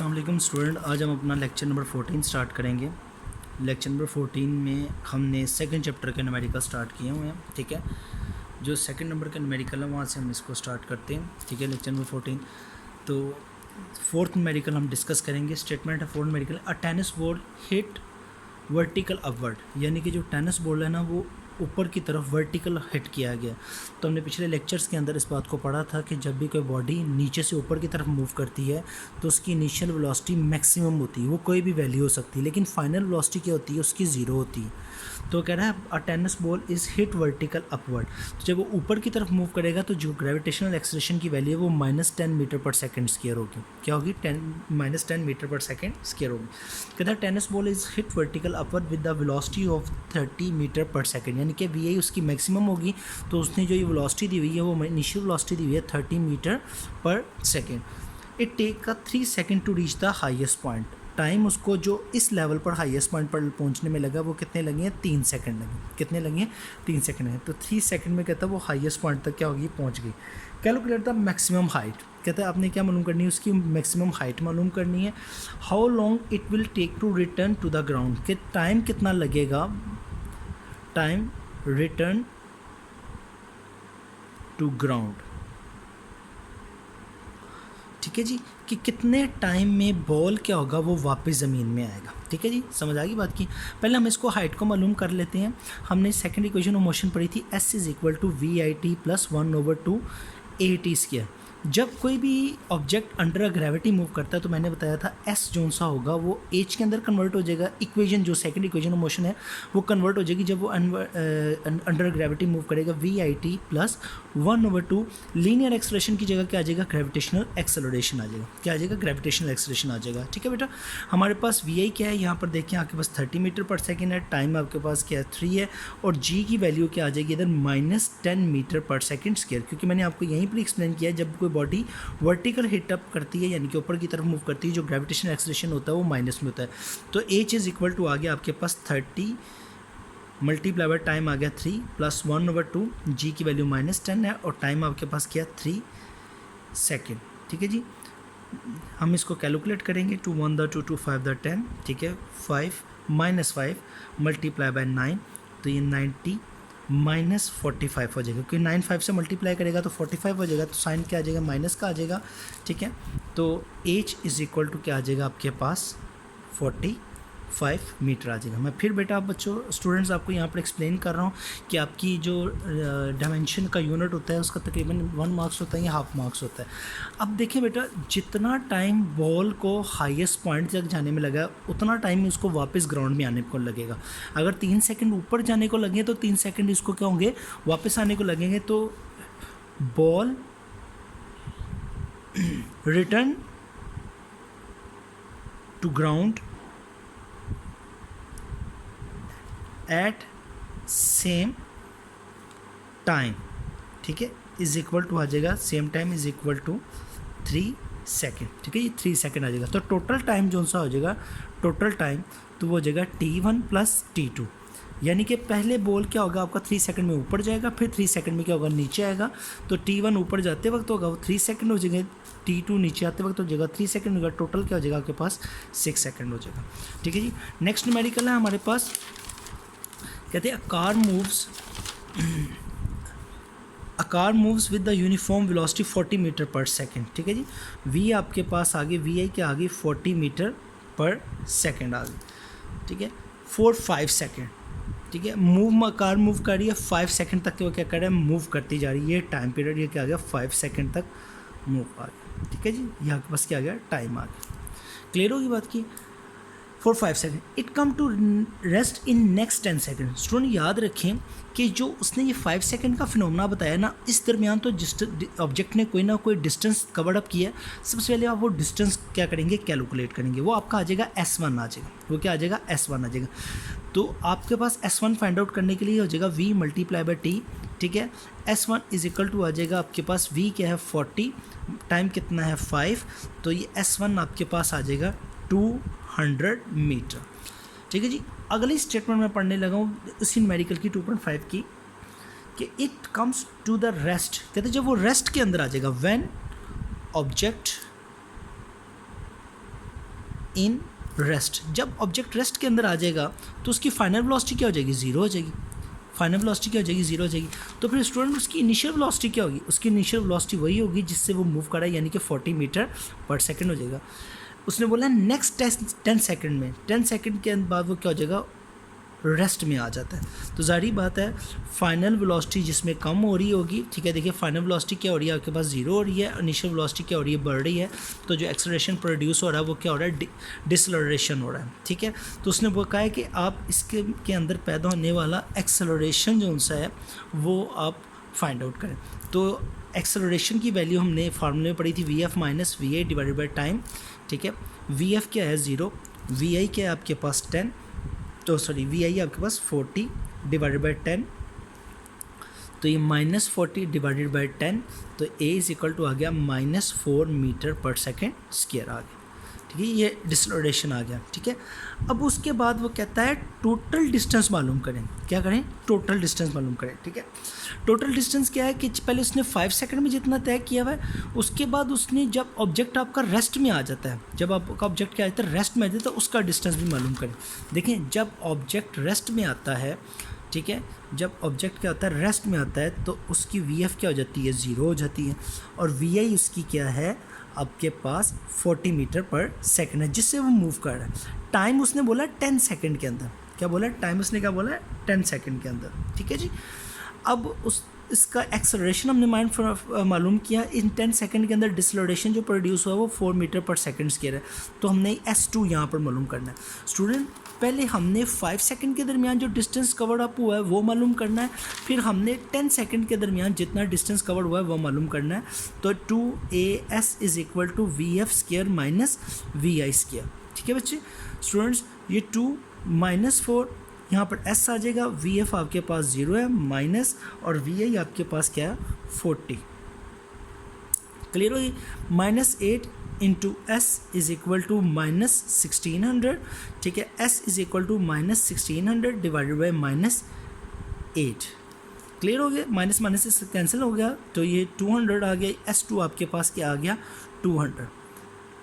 अस्सलाम स्टूडेंट, आज हम अपना लेक्चर नंबर 14 स्टार्ट करेंगे। लेक्चर नंबर 14 में हमने सेकंड चैप्टर के न्यूमेरिकल स्टार्ट किए हुए हैं। ठीक है, जो सेकंड नंबर का न्यूमेरिकल है वहाँ से हम इसको स्टार्ट करते हैं। ठीक है, लेक्चर नंबर 14 तो फोर्थ न्यूमेरिकल हम डिस्कस करेंगे। स्टेटमेंट है fourth numerical, a tennis ball hit vertical upward, यानी कि जो टेनिस बॉल है ना वो ऊपर की तरफ वर्टिकल हिट किया गया। तो हमने पिछले लेक्चर्स के अंदर इस बात को पढ़ा था कि जब भी कोई बॉडी नीचे से ऊपर की तरफ मूव करती है तो उसकी इनिशियल वेलोसिटी मैक्सिमम होती है, वो कोई भी वैल्यू हो सकती है, लेकिन फाइनल वेलोसिटी क्या होती है, उसकी ज़ीरो होती है। तो कह रहा है a tennis ball is hit vertical upward, तो जब वो ऊपर की तरफ मूव करेगा तो जो ग्रेविटेशनल एक्सेलरेशन की वैल्यू है वो -10 मीटर पर सेकेंड स्क्वायर होगी। क्या होगी? -10 मीटर पर सेकेंड स्क्वायर होगी। कहता है tennis ball is hit vertical upward with the velocity of 30 metre per second, यानी कि वी आई उसकी मैक्सिमम होगी। तो उसने जो ये वेलोसिटी दी हुई है वो इनिशियल वेलोसिटी दी हुई है 30 metre per second. It take का 3 second to reach the highest point. Time उसको जो इस लेवल पर हाईएस्ट पॉइंट पर पहुंचने में लगा वो कितने लगे हैं? 3 सेकंड लगे। कितने लगे हैं? 3 सेकंड लगे। तो 3 सेकंड में कहता है वो हाईएस्ट पॉइंट तक क्या होगी? पहुंच गई। कैलकुलेट द मैक्सिमम हाइट, कहता है आपने क्या मालूम करनी है? उसकी मैक्सिमम हाइट मालूम करनी है। How long it will take to return to the ground, कि टाइम कितना लगेगा, टाइम रिटर्न टू ग्राउंड। ठीक है जी, कि कितने टाइम में बॉल क्या होगा वो वापस ज़मीन में आएगा। ठीक है जी, समझ आ गई बात की। पहले हम इसको हाइट को मालूम कर लेते हैं। हमने सेकंड इक्वेशन ऑफ मोशन पढ़ी थी, S is equal to VIT plus 1/2 AT square. जब कोई भी ऑब्जेक्ट अंडर ग्रेविटी मूव करता है तो मैंने बताया था S जो सा होगा वो H के अंदर कन्वर्ट हो जाएगा। इक्वेशन जो सेकंड इक्वेशन ऑफ मोशन है वो कन्वर्ट हो जाएगी जब वो अंडर ग्रेविटी मूव करेगा। VIT प्लस 1/2 लीनियर एक्सेलरेशन की जगह क्या आ जाएगा? ग्रेविटेशनल एक्सेलरेशन आ जाएगा। क्या आ जाएगा? ग्रेविटेशनल एक्सेलरेशन आ जाएगा। ठीक है बेटा, हमारे पास VI क्या है यहाँ पर देखिए, आपके पास 30 मीटर पर सेकेंड है, टाइम आपके पास क्या है? 3 है, और G की वैल्यू क्या आ जाएगी इधर? -10 मीटर पर सेकेंड स्क्वायर, क्योंकि मैंने आपको यहीं पर एक्सप्लेन किया है जब कोई बॉडी वर्टिकल हिट अप करती है यानी कि ऊपर की तरफ मूव करती है, जो ग्रेविटेशनल एक्सेलरेशन होता है वो माइनस में होता है। तो H इज इक्वल टू आ गया आपके पास 30 मल्टीप्लाई बाय टाइम आ गया 3 प्लस 1/2, G की वैल्यू -10 है और टाइम आपके पास क्या? 3 सेकेंड। ठीक है जी, हम इसको कैलकुलेट करेंगे। 2 1 द 2 2 5 द 10। ठीक है, 5 -5 मल्टीप्लाई बाय 9, तो ये 90 -45 हो जाएगा, क्योंकि 9 5 से मल्टीप्लाई करेगा तो 45 हो जाएगा, तो साइन क्या आ जाएगा? माइनस का आ जाएगा। ठीक है, तो H इज इक्वल टू क्या आ जाएगा आपके पास? 45 मीटर आ जाएगा। मैं फिर बेटा आप बच्चों स्टूडेंट्स आपको यहाँ पर एक्सप्लेन कर रहा हूँ कि आपकी जो डायमेंशन का यूनिट होता है उसका तकरीबन 1 मार्क्स होता है या हाफ मार्क्स होता है। अब देखिए बेटा, जितना टाइम बॉल को हाईएस्ट पॉइंट तक जाने में लगा उतना टाइम उसको वापस ग्राउंड में आने को लगेगा। अगर 3 सेकंड ऊपर जाने को लगे तो 3 सेकंड इसको क्या होंगे? वापस आने को लगेंगे। तो ball return to ground at same time, ठीक है, इज इक्वल टू आ जाएगा same time is equal to 3 second. ठीक है, ये 3 सेकेंड आ जाएगा। तो टोटल टाइम जो सा हो जाएगा, टोटल टाइम तो वो हो जाएगा T1 प्लस T2, यानी कि पहले बॉल क्या होगा आपका? 3 सेकंड में ऊपर जाएगा, फिर 3 सेकंड में क्या होगा? नीचे आएगा। तो T1 ऊपर जाते वक्त होगा वो 3 सेकंड हो जाएगा, T2 नीचे आते वक्त हो जाएगा 3 सेकंड होगा। टोटल क्या हो जाएगा आपके पास? 6 सेकंड हो जाएगा। ठीक है जी, नेक्स्ट न्यूमेरिकल है हमारे पास, कहते हैं a car moves with the uniform velocity 40 metre per second. ठीक है जी, V आपके पास आगे, VI के आगे 40 मीटर पर सेकेंड आ गई। ठीक है, 4-5 सेकेंड। ठीक है, कार मूव कर रही है 5 सेकेंड तक, वो क्या कर रहा है? मूव करती जा रही है। टाइम पीरियड ये क्या आ गया? 5 सेकेंड तक मूव आ गया। ठीक है जी, यहाँ के पास क्या आ गया? टाइम आ गया। क्लियर होगी बात की? 4-5 second, it come to rest in next 10 second. Student याद रखें कि जो उसने ये 5 सेकेंड का फिनोमेना बताया ना, इस दरमियान तो ऑब्जेक्ट ने कोई ना कोई डिस्टेंस कवर अप किया। सबसे पहले आप वो डिस्टेंस क्या करेंगे? कैलकुलेट करेंगे। वो आपका आ जाएगा S1 आ जाएगा। वो क्या आ जाएगा? S1 आ जाएगा। तो आपके पास S1 फाइंड आउट करने के लिए हो जाएगा V मल्टीप्लाई बाय T। ठीक है, S1 इज इक्वल टू आ जाएगा आपके पास V क्या है? 40, टाइम कितना है? 5, तो ये S1 आपके पास आ जाएगा 200 मीटर। ठीक है जी, अगली स्टेटमेंट में पढ़ने लगा हूँ उसी न्यूमेरिकल की 2.5 की, कि it comes to the rest. कहते जब वो रेस्ट के अंदर आ जाएगा, व्हेन ऑब्जेक्ट इन रेस्ट। जब ऑब्जेक्ट रेस्ट के अंदर आ जाएगा तो उसकी फाइनल वेलोसिटी क्या हो जाएगी, ज़ीरो हो जाएगी। फाइनल वेलोसिटी क्या हो जाएगी, ज़ीरो हो जाएगी। तो फिर स्टूडेंट उसकी इनिशियल वेलोसिटी क्या होगी, उसकी इनिशियल वेलोसिटी वही होगी जिससे वो मूव कर रहा है, यानी कि 40 मीटर पर सेकंड हो जाएगा। उसने बोला नेक्स्ट 10 सेकंड में, 10 सेकंड के बाद वो क्या हो जाएगा, रेस्ट में आ जाता है। तो जाहिर बात है फाइनल वेलोसिटी जिसमें कम हो रही होगी, ठीक है। देखिए फाइनल वेलोसिटी क्या हो रही है आपके पास, ज़ीरो हो रही है, इनिशियल वेलोसिटी क्या हो रही है, बढ़ रही है। तो जो एक्सेलरेशन प्रोड्यूस हो रहा है वो क्या हो रहा है, डिसलरेशन हो रहा है, ठीक है। तो उसने वो कहा है कि आप इसके के अंदर पैदा होने वाला एक्सेलरेशन जो सा है वो आप फाइंड आउट करें। तो एक्सेलरेशन की वैल्यू हमने फार्मूले में पढ़ी थी, v f minus v i divided by time, ठीक है। वी एफ क्या है 0, वी आई क्या है आपके पास 10, तो सॉरी वी आई आपके पास 40 डिवाइडेड बाई 10, तो ये -40 डिवाइडेड बाई 10, तो ए इज इक्वल टू आ गया -4 मीटर पर सेकेंड स्क्वायर आ गया, ठीक है। ये डिसलोरेशन आ गया, ठीक है। अब उसके बाद वो कहता है टोटल डिस्टेंस मालूम करें। क्या करें, टोटल डिस्टेंस मालूम करें, ठीक है। टोटल डिस्टेंस क्या है कि पहले उसने 5 सेकंड में जितना तय किया हुआ है, उसके बाद उसने जब ऑब्जेक्ट आपका रेस्ट में आ जाता है, जब आपका ऑब्जेक्ट क्या आता है, रेस्ट में आ जाता है, तो उसका डिस्टेंस भी मालूम करें। देखें जब ऑब्जेक्ट रेस्ट में आता है, ठीक है, जब ऑब्जेक्ट क्या होता है, रेस्ट में आता है, तो उसकी वी एफ क्या हो जाती है, 0 हो जाती है, और वी आई उसकी क्या है आपके पास 40 मीटर पर सेकंड है, जिससे वो मूव कर रहा है। टाइम उसने बोला 10 सेकंड के अंदर, क्या बोला टाइम उसने, क्या बोला 10 सेकंड के अंदर, ठीक है जी। अब इसका एक्सेलरेशन हमने मालूम किया, इन 10 सेकंड के अंदर डिसलोरेशन जो प्रोड्यूस हुआ वो 4 मीटर पर सेकंड स्क्वायर है। तो हमने S2 यहाँ पर मालूम करना है। स्टूडेंट पहले हमने 5 सेकंड के दरमियान जो डिस्टेंस कवर्ड अप हुआ है वो मालूम करना है, फिर हमने 10 सेकंड के दरमियान जितना डिस्टेंस कवर्ड हुआ है वो मालूम करना है। तो 2AS is equal to VF square minus VI square, ठीक है बच्चे। स्टूडेंट्स ये 2 -4 यहाँ पर S आ जाएगा, VF आपके पास 0 है माइनस, और VI आपके पास क्या है 40, क्लियर होगी। -8 into S is equal to -1600, ठीक है। S is equal to -1600 divided by -8, clear हो गया। माइनस माइनस से कैंसिल हो गया, तो ये 200 आ गया। S2 आपके पास क्या आ गया 200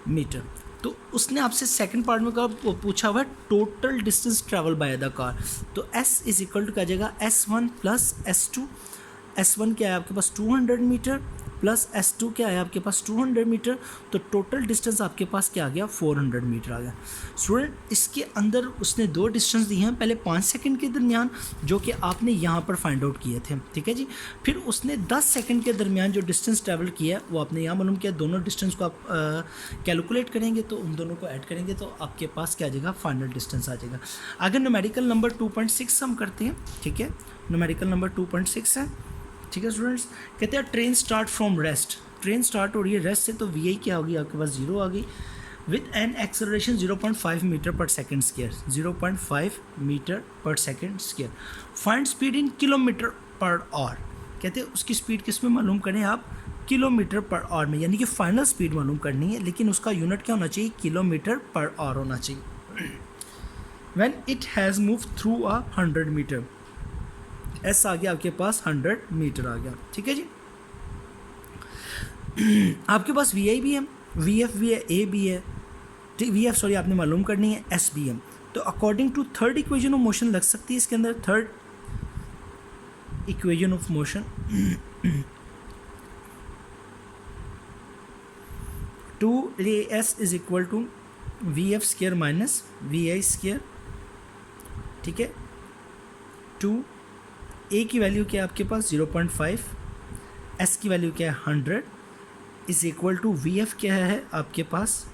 मीटर। तो उसने आपसे सेकंड पार्ट में कहा पूछा हुआ है total distance travel by the car, तो S इज इक्वल टू क्या जाएगा S1 प्लस S2। S1 क्या है आपके पास 200 मीटर प्लस S2 क्या है आपके पास 200 मीटर, तो टोटल डिस्टेंस आपके पास क्या आ गया 400 मीटर आ गया। स्टूडेंट इसके अंदर उसने 2 डिस्टेंस दिए हैं, पहले 5 सेकंड के दरमियान जो कि आपने यहाँ पर फाइंड आउट किए थे, ठीक है जी। फिर उसने 10 सेकंड के दरमियान जो डिस्टेंस ट्रैवल किया वो आपने यहाँ मालूम किया। दोनों डिस्टेंस को आप कैलकुलेट करेंगे तो उन दोनों को ऐड करेंगे तो आपके पास क्या आ जाएगा फाइनल डिस्टेंस आ जाएगा। आगे न्यूमेरिकल नंबर 2.6 हम करते हैं, ठीक है। न्यूमेरिकल नंबर 2.6 है, ठीक है स्टूडेंट्स। कहते हैं train start from rest, train start हो रही है रेस्ट से, तो वी आई क्या होगी आपके पास 0 आ गई, with an acceleration 0.5 metre per second square, 0.5 metre per second square. Find speed in kilometre per hour, कहते हैं उसकी स्पीड किस में मालूम करें आप, किलोमीटर पर आवर में, यानी कि फाइनल स्पीड मालूम करनी है, लेकिन उसका यूनिट क्या होना चाहिए, किलोमीटर पर आवर होना चाहिए। When it has move through 100 metre, S आ गया आपके पास 100 मीटर आ गया, ठीक है जी। आपके पास VI भी है, VF भी है, A भी है, VF सॉरी आपने मालूम करनी है, S भी है। तो according to third equation of motion लग सकती है इसके अंदर, third equation of motion 2AS is equal to VF square minus VI square, ठीक है। 2A की वैल्यू क्या है आपके पास 0.5, S की वैल्यू क्या है 100 इज इक्वल टू VF क्या है आपके पास,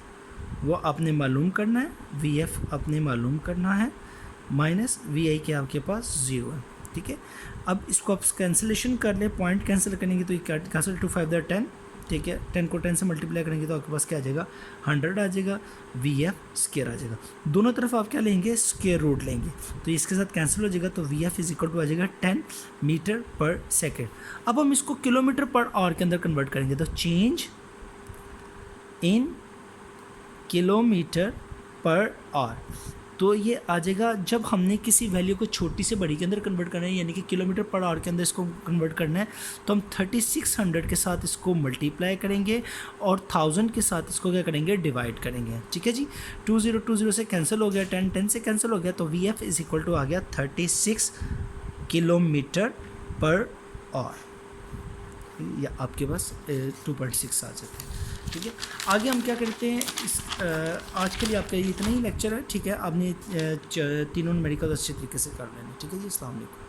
वो आपने मालूम करना है, VF आपने मालूम करना है, माइनस VI क्या आपके पास 0 है, ठीक है। अब इसको आप कैंसिलेशन कर ले, पॉइंट कैंसिल करेंगे तो ये कैंसिल 2 5 10, ठीक है। 10 को 10 से मल्टीप्लाई करेंगे तो आपके पास क्या आ जाएगा 100 आ जाएगा, VF स्क्वायर आ जाएगा। दोनों तरफ आप क्या लेंगे स्क्वायर रूट लेंगे, तो इसके साथ कैंसिल हो जाएगा, तो VF इज इक्वल टू आ जाएगा 10 मीटर पर सेकेंड। अब हम इसको किलोमीटर पर आवर के अंदर कन्वर्ट करेंगे, तो change in kilometre per hour, तो ये आ जाएगा जब हमने किसी वैल्यू को छोटी से बड़ी के अंदर कन्वर्ट करना है, यानी कि किलोमीटर पर आवर के अंदर इसको कन्वर्ट करना है, तो हम 3600 के साथ इसको मल्टीप्लाई करेंगे और 1000 के साथ इसको क्या करेंगे, डिवाइड करेंगे। ठीक है जी, 2020 से कैंसिल हो गया, 10 से कैंसिल हो गया, तो VF इज इक्वल टू आ गया 36 किलोमीटर पर आवर, या आपके पास 2.6 आ जाते हैं। ठीक है, आगे हम क्या करते हैं, इस आज के लिए आपका इतना ही लेक्चर है। ठीक है, आपने तीनों न्यूमेरिकल अच्छे तरीके से कर लेना। ठीक है जी, अस्सलाम वालेकुम।